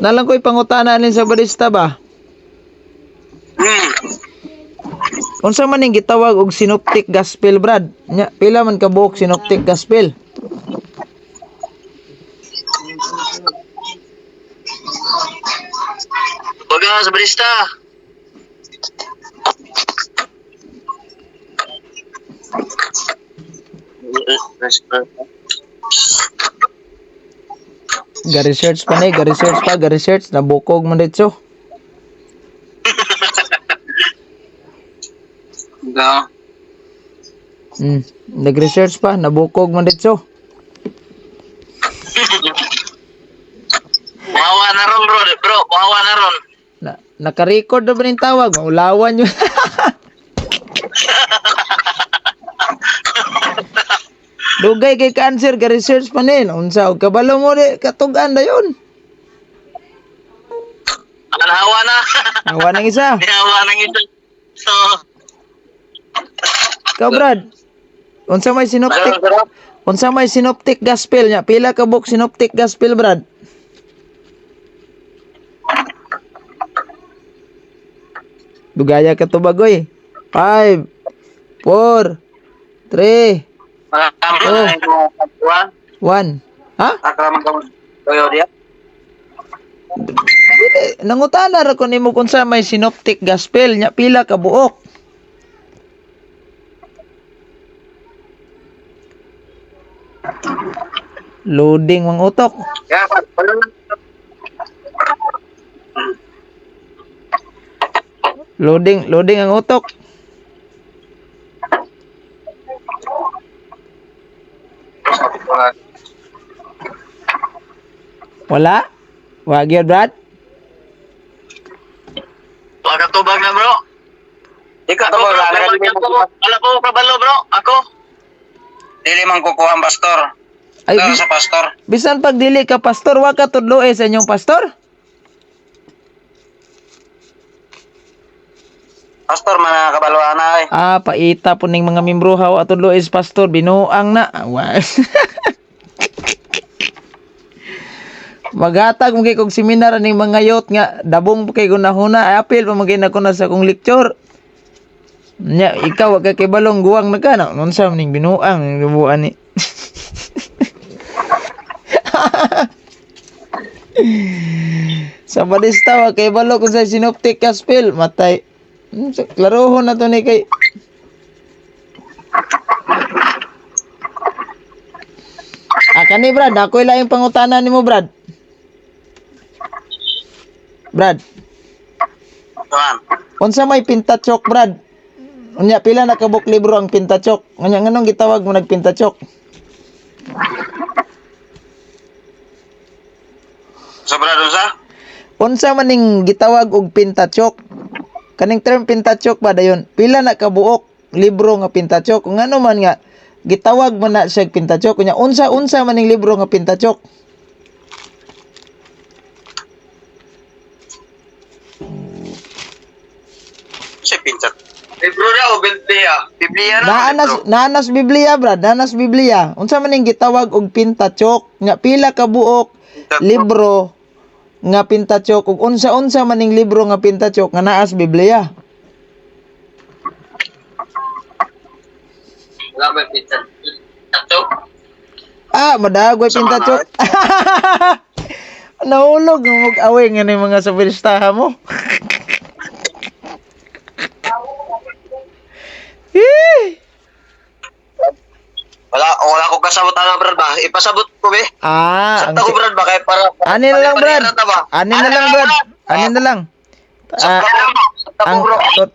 nalang ko'y pangutana alin sa barista ba? Unsa man ning gitawag og synoptic gospel, Brad? Nya, pila man ka buok synoptic gospel? Baga sa barista. Ga-research pa ni, ga-research, nabukog man dito. Baga. Nag-research pa, nabukog man dito. Bawa na ron, bro. Bawa na ron. Naka-record na ba ning tawag? Maulawan yun. Dugay kay cancer, ga-research pa nin. Unsa, og kabalo mo di, katugan na yun. Hawa na. Hawa ng isa. Hawa ng isa. So, Ikaw, Brad. Unsa may synoptic gospel nya? Pila ka book synoptic gospel, Brad? Dugaya ka to bagoy. 5 4 3 1. Ha? Nangutana ra ko nimo kung sa may synoptic gospel nya pila ka buok. Loading mang utok. Loading ang utok. Wala? Wag yun, Brad? Wag ka tubag na, bro. Ikaw tubag na. Wala po kabalo, bro. Ako. Dili man kukuha ang pastor. Ay, Sa pastor. bisan pag dili ka pastor, wag ka tudloe sa inyong pastor? Pastor, mga kabaluan na eh. Paita po ning mga membro hawa tudloe is pastor, binuang na. Magatag mo kay kog seminar ning mga youth nga dabong po kay gunahuna ay apil pa magay na ko na sa kong lecture. Nya ikaw wag ka kay balong guwang na ka na unsa ning binuang lubuan ni. Sa barista wag kay balo kung sa synoptic gospel matay. Klarohon na to ni kay kani Brad, ako ilaing pangutana nimo Brad. Brad. Unsa may pintachok, Brad? Unya pila na ka book libro ang pintachok? Unya nganong gitawag mo nagpintachok? Sa Brad unsa? Unsa man ning gitawag og pintachok? Kaning term pintachok ba dayon? Pila na ka buok libro nga pintachok? Kung ano man nga gitawag man na siya pintachok. Unya unsa man ning libro nga pintachok? Siya pintat. Libro na o Biblia? Biblia na. Nanas Biblia, Brad. Nanas Biblia. Unsa man ning gitawag og pintachok? Nga pila ka buok libro nga pintachok ug unsa man ning libro nga pintachok nga naas Biblia? Wala ba pintachok? Madagway pintachok. Nahulog mo away nga ni mga sa beristaha mo. Wala ko kasabot na Brad ba? Ipasabot ko be. Sakta ko Brad ba kay para Ani na lang Brad. Ani na lang Brad. Ani na lang. Ang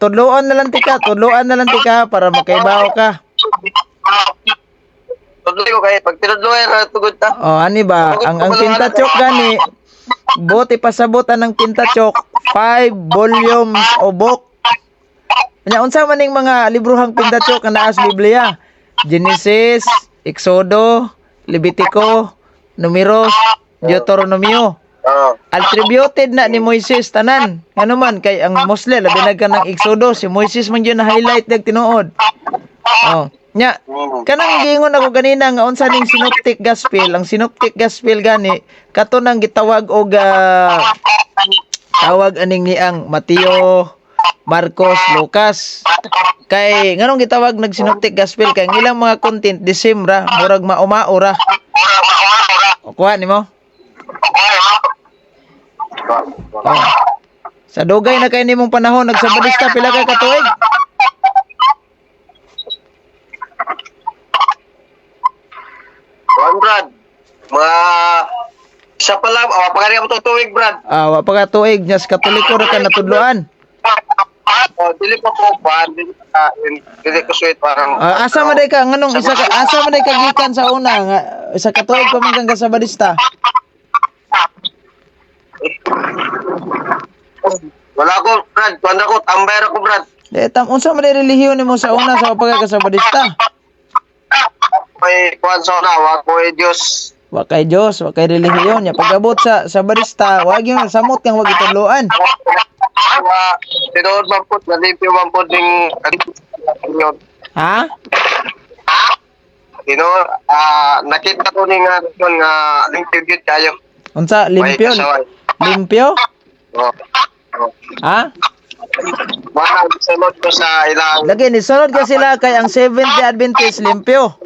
tudloan na lang tika para makaibaw ka. Tudloy ko kay pag tinudloy ra tugod ta. Ani ba? Ang pintachok gani buti pasabutan ng pintachok 5 volumes o book. Anya unsa man ning mga librohang pintachok nga naas Biblia? Genesis, Exodo, Levitico, Numeros, Deuteronomio. Attributed na ni Moises tanan. Ano man kay ang Muslim labi nagka ng Exodo si Moises man yun na highlight dag tinuod. Nya, kanang giingon ako ganina nga unsa ning synoptic gospel, ang synoptic gospel gani kato nang gitawag og tawag aning ni ang Mateo, Marcos, Lucas. Kay nganong gitawag nag synoptic gospel kay ang ilang mga content Disemra, murag maura. O kuha nimo? Oh. Sa dugay na kay nimong panahon nagsabadista pila ka katuig? Brad. Mga isa pa lang, pagkari mo tutuig, Brad. Wa pa ka tuig nya sa Katoliko ra ka natudloan. Dili pa ko ba, dili ko sweet parang. Asa man day ka nganong isa ka asa man day ka gikan sa una nga sa katuig pa man kang kasabadista. Wala ko, Brad. Kuwanda ko, tambay ra ko, Brad. Unsa man day relihiyon nimo sa una sa pagkakasabadista? May kuwan sa una, wag ko Diyos. Wa kay Dios, wa kay relihiyon nya pagabot sa sabadista, wag yung samot kang wag itudloan. Tinood man po, nalimpyo man po ding Ha? Tinood, nakita ko ni nga limpyo kayo. Unsa limpyo? Limpyo? Oh. Ha? Mahal, sunod ko sa ilang. Lagi ni sunod ka sila kay ang Seventh-day Adventist limpyo.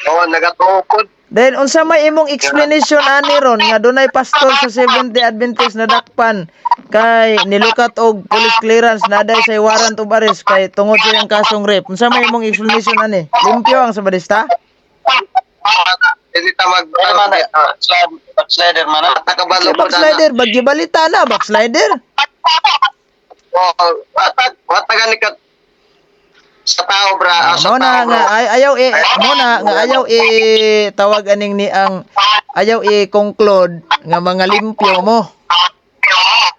Nagatukod. Then unsa may imong explanation ani ron nga dunay pastor sa Seventh-day Adventist na dakpan kay nilukat og police clearance naday say warrant of arrest kay tungod sa iyang kasong rape. Unsa may imong explanation ani? Limpyo ang sabadista? Hindi ta backslider man. Takabalo ko Backslider, baggibalita na backslider. Watagan ka sa tao, bra. Mo na nga ayaw tawag aning ni ang ayaw i-conclude nga mga limpyo mo.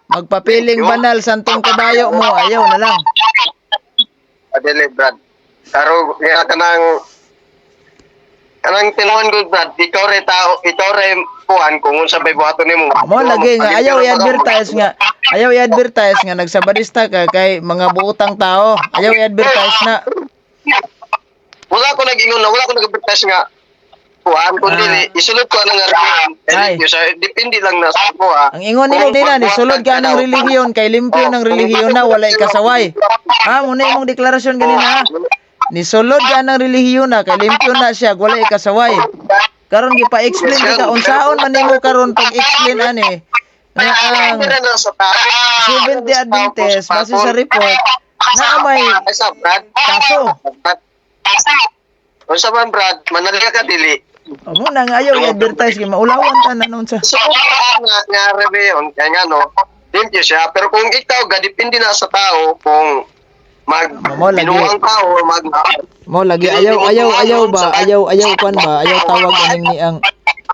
Magpapiling banal santong kabayo mo, ayaw na lang. Adele, Brad. Karo kaya kanang tinuan ko, Brad, ikaw rin kuhan kung unsa bay buhaton nimo. Mo lagi nga ayaw i-advertise nga nagsabadista ka kay mga buutang tao. Ayaw i-advertise na. Wala ko nag-advertise nga kuhan kun dili isulod ko ang religion. Depende lang na sa ko ha. Ang ingon nimo din ni sulod ka ng relihiyon kay limpyo ng relihiyon na walay kasaway. Ha, muna imong deklarasyon ganina ha. Ni sulod ka ng relihiyon na kay limpyo na siya walay kasaway. Karon gipa-explain kita unsaon man nimo karon pag-explain ani nga ang Seventh-day Adventist base sa report na may kaso. Unsa man, Brad, manalika ka dili. Amo na nga ayaw i-advertise kay maulawan ta na nun sa. So nga rebellion kaya nga no, limpyo siya pero kung ikaw gadepende na sa tao kung binuang tao mo lagi ayaw kan ba ayaw tawag aning ni ang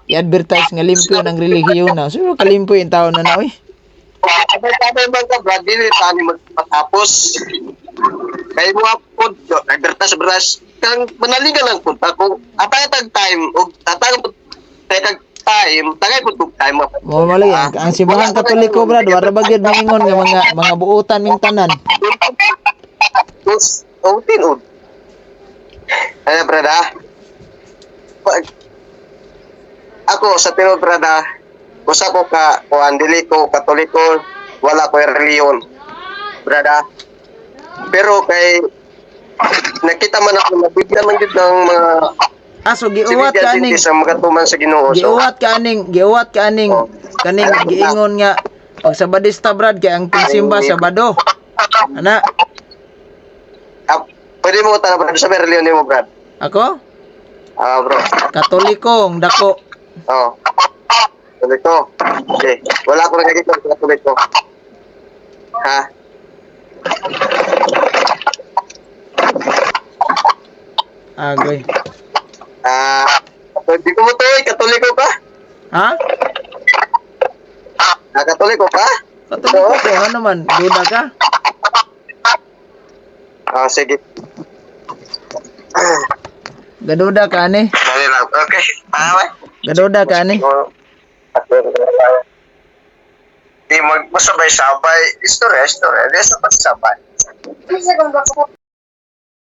i-advertise nga limpyo ng relihiyon na so kalimpyo yung tao na oy sabay man ka, Brad, dili tani matapos kay mo pod advertise kang manaligan lang pud ako atay time og tatang time tagay pud time mo malay ang simbahan Katoliko, Brad, wala ba gyud mangingon nga mga buutan ming tanan. Tinod. Ano, brada? Ako, sa tinod, brada, kusa ko dili ko Katoliko, wala ko reliyon, brada. Pero kay, nakita man ako, nabigyan man dito ng mga so giuwat ka aning sa magatuman sa Ginoo. Giuwat ka aning kaning giingon nga pag sabadista, Brad, kay ang pagsimba Sabado. Ana? Pwede mo tanong, Brad, sa reliyon mo, Brad? Ako? Bro. Katolikong dako. Katoliko. Okay. Wala ko nakikita sa Katoliko. Ha? Agoy. Di ko mo to, Katoliko ka? Ha? Katoliko ka? Katoliko ko, ano man, duda ka? Sige. Gaduda ka ani? Okay. Gaduda ka ani? Di magmasabay-sabay. Istorya. Di sa pagsabay.